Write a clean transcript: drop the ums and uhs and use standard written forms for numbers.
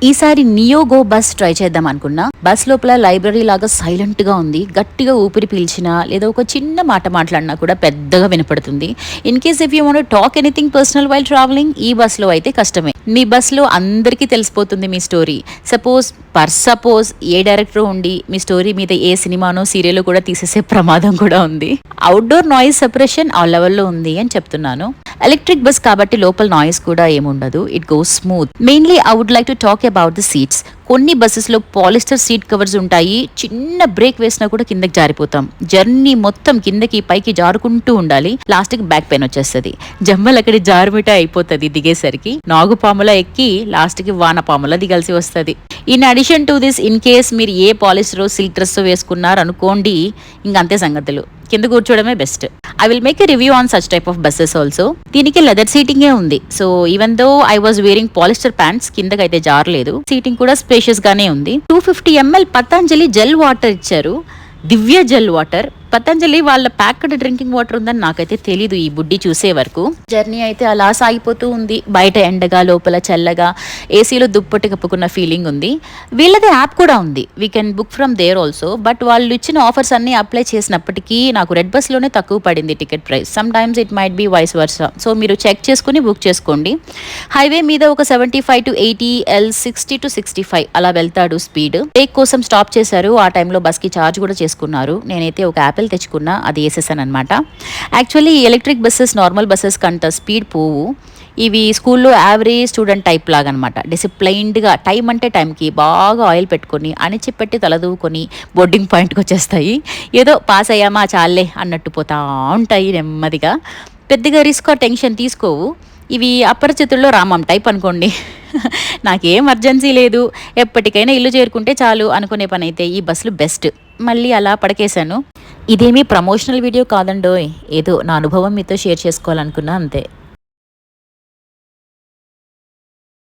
ఈసారి నియోగో bus try చేద్దాం అనుకున్నా. బస్ లోపల లైబ్రరీ లాగా సైలెంట్ గా ఉంది. గట్టిగా ఊపిరి పీల్చినా లేదా ఒక చిన్న మాట మాట్లాడినా కూడా పెద్దగా వినపడుతుంది. In case if you want talk anything personal while travelling, ఈ బస్ లో అయితే కష్టమే. మీ బస్ లో అందరికీ తెలిసిపోతుంది మీ స్టోరీ. సపోజ్ ఏ డైరెక్టర్ ఉండి మీ స్టోరీ మీద ఏ సినిమానో సీరియల్ కూడా తీసేసే ప్రమాదం కూడా ఉంది. అవుట్డోర్ నాయిస్ సెపరేషన్ ఆ లెవెల్లో ఉంది అని చెప్తున్నాను. ఎలక్ట్రిక్ బస్ కాబట్టి లోపల నాయిస్ కూడా ఏముండదు. It goes smooth. Mainly I would like to talk about the seats. కొన్ని బస్సెస్ లో పాలిస్టర్ సీట్ కవర్స్ ఉంటాయి. చిన్న బ్రేక్ వేసినా కూడా కిందకి జారిపోతాం. జర్నీ మొత్తం కిందకి పైకి జారుకుంటూ ఉండాలి. లాస్ట్ కి బ్యాక్ పెయిన్ వచ్చేస్తుంది. జమ్మలు అక్కడి జారుమిట అయిపోతుంది దిగేసరికి. నాగుపాముల ఎక్కి లాస్ట్ కి వానపాముల దిగాల్సి వస్తుంది. In addition to this, in case మీరు ఏ పాలిస్టర్ సిల్క్ డ్రెస్ వేసుకున్నారు అనుకోండి, ఇంకంతే సంగతులు. కింద కూర్చోవడమే best. I will make a review on such type of buses also. దీనికి లెదర్ సీటింగే ఉంది. So even though I was wearing polyester pants, కిందకైతే జారలేదు. సీటింగ్ కూడా స్పేషియస్ గానే ఉంది. 250 ml పతంజలి జెల్ వాటర్ ఇచ్చారు. దివ్య జెల్ వాటర్. పతంజలి వాళ్ళ ప్యాక్డ్ డ్రింకింగ్ వాటర్ ఉందని నాకైతే తెలీదు ఈ బుడ్డి చూసే వరకు. జర్నీ అయితే అలా సాగిపోతూ ఉంది. బయట ఎండగా లోపల చల్లగా, ఏసీలో దుప్పటి కప్పుకున్న ఫీలింగ్ ఉంది. వీళ్ళదే యాప్ కూడా ఉంది. We can book from there also. But వాళ్ళు ఇచ్చిన ఆఫర్స్ అన్ని అప్లై చేసినప్పటికీ నాకు రెడ్ బస్ లోనే తక్కువ పడింది ticket price. Sometimes it might be vice versa. So మీరు చెక్ చేసుకుని బుక్ చేసుకోండి. హైవే మీద ఒక 75 to 80, L 60 to 65 అలా వెళ్తాడు స్పీడ్. బ్రేక్ కోసం స్టాప్ చేశారు. ఆ టైంలో బస్ కి ఛార్జ్ కూడా చేసుకున్నారు. నేనైతే ఒక యాపిల్ తెచ్చుకున్నా, అది వేసేసాను అనమాట. Actually electric buses normal buses కంట స్పీడ్ పోవు. ఇవి స్కూల్లో యావరేజ్ స్టూడెంట్ టైప్ లాగా అనమాట. డిసిప్లైన్డ్గా టైం అంటే టైంకి బాగా ఆయిల్ పెట్టుకొని అణిచిపెట్టి తలదూకొని బోర్డింగ్ పాయింట్కి వచ్చేస్తాయి. ఏదో పాస్ అయ్యామా చాలే అన్నట్టు పోతా ఉంటాయి నెమ్మదిగా. పెద్దగా రిస్క్ టెన్షన్ తీసుకోవు. ఇవి అపరిచితుల్లో రామం టైప్ అనుకోండి. నాకేం అర్జెన్సీ లేదు, ఎప్పటికైనా ఇల్లు చేరుకుంటే చాలు అనుకునే పని అయితే ఈ బస్సులు బెస్ట్. మళ్ళీ అలా పడకేశాను. ఇదేమీ ప్రమోషనల్ వీడియో కాదండోయ్, ఏదో నా అనుభవం మీతో షేర్ చేసుకోవాలనుకున్నా అంతే.